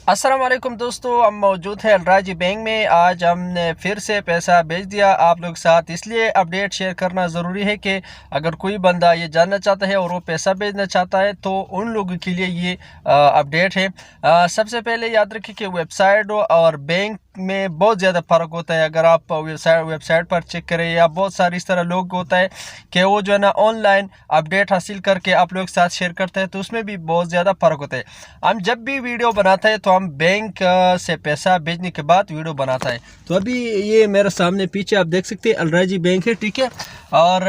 अस्सलाम वालेकुम दोस्तों, हम मौजूद हैं अलराजी बैंक में। आज हमने फिर से पैसा भेज दिया आप लोग साथ, इसलिए अपडेट शेयर करना ज़रूरी है कि अगर कोई बंदा ये जानना चाहता है और वो पैसा भेजना चाहता है तो उन लोगों के लिए ये अपडेट है। सबसे पहले याद रखें कि वेबसाइट और बैंक में बहुत ज़्यादा फ़र्क होता है। अगर आप वेबसाइट पर चेक करें या बहुत सारे इस तरह लोग होता है कि वो जो है ना ऑनलाइन अपडेट हासिल करके आप लोग के साथ शेयर करते हैं, तो उसमें भी बहुत ज़्यादा फ़र्क होता है। हम जब भी वीडियो बनाते हैं तो हम बैंक से पैसा भेजने के बाद वीडियो बनाता है। तो अभी ये मेरे सामने पीछे आप देख सकते हैं अलराजी बैंक है, ठीक है। और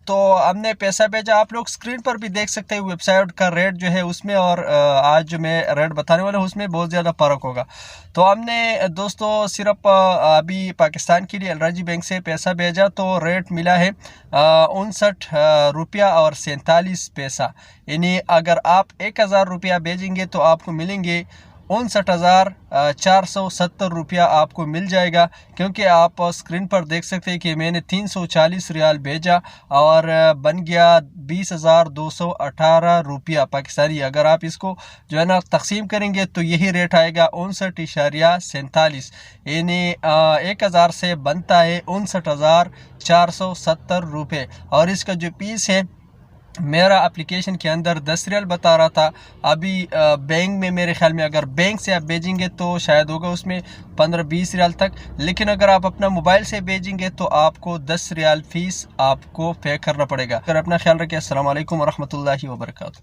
तो हमने पैसा भेजा, आप लोग स्क्रीन पर भी देख सकते हैं वेबसाइट का रेट जो है उसमें और आज जो मैं रेट बताने वाला हूँ उसमें बहुत ज़्यादा फ़र्क होगा। तो हमने दोस्तों सिर्फ अभी पाकिस्तान के लिए अलराजी बैंक से पैसा भेजा तो रेट मिला है 59 रुपया और 47 पैसा। यानी अगर आप 1000 रुपया भेजेंगे तो आपको मिलेंगे 59,470 रुपया आपको मिल जाएगा। क्योंकि आप स्क्रीन पर देख सकते हैं कि मैंने 340 रियाल भेजा और बन गया 20,218 रुपया पाकिस्तानी। अगर आप इसको जो है ना तकसीम करेंगे तो यही रेट आएगा 59.47, यानी 1000 से बनता है 59,470 रुपये। और इसका जो पीस है मेरा एप्लीकेशन के अंदर 10 रियाल बता रहा था। अभी बैंक में मेरे ख्याल में अगर बैंक से आप भेजेंगे तो शायद होगा उसमें 15-20 रियाल तक, लेकिन अगर आप अपना मोबाइल से भेजेंगे तो आपको 10 रियाल फीस आपको पे करना पड़ेगा। अगर अपना ख्याल रखिए। अस्सलाम वालेकुम वरहमतुल्लाहि वबरकातुहू।